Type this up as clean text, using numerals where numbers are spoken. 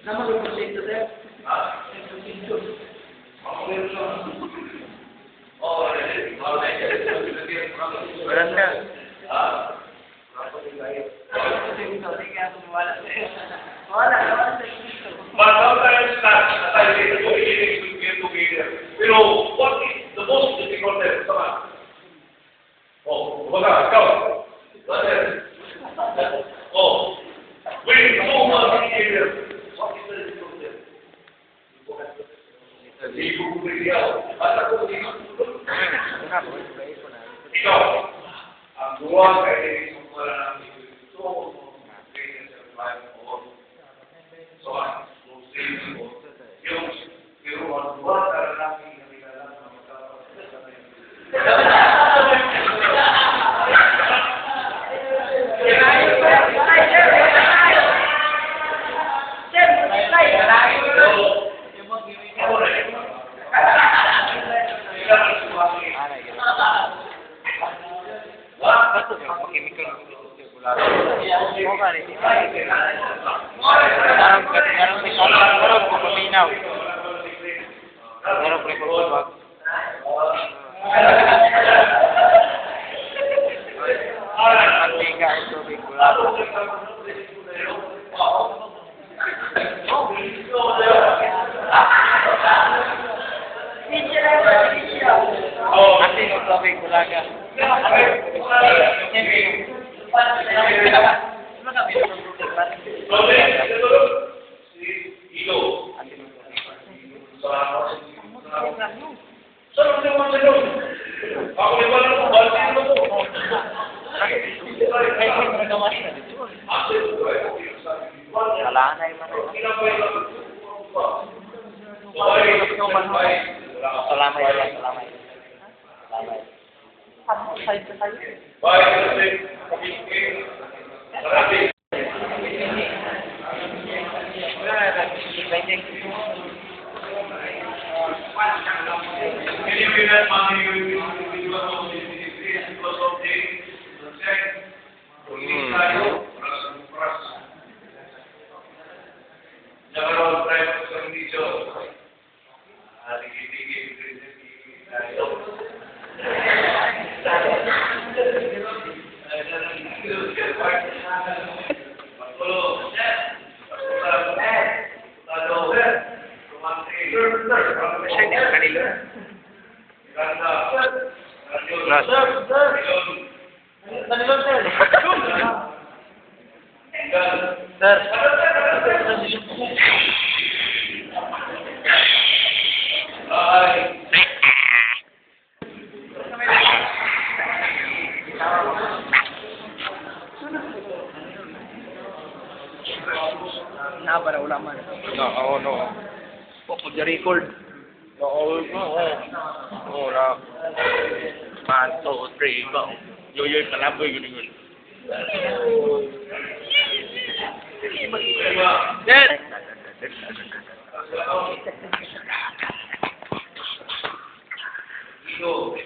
Nama 2%, sir. Ah? 2%. Oh, Beranda. ah? But sometimes as I say, the beginning should get together. You know, what is the most difficult test? Come on. Oh, go. Oh, we so much together. What is the difficult test? Hindi ko kumiliyaw. Basta ko hindi ko. Ikaw, ang gawa kay isang wala ng ito. So, yung magbuhat na lalaki na nilalang na Para ulaman. No. Pokok record. No. Na. 1, 2, 3, go. Yo, kalaboy yun. Yes. Ito.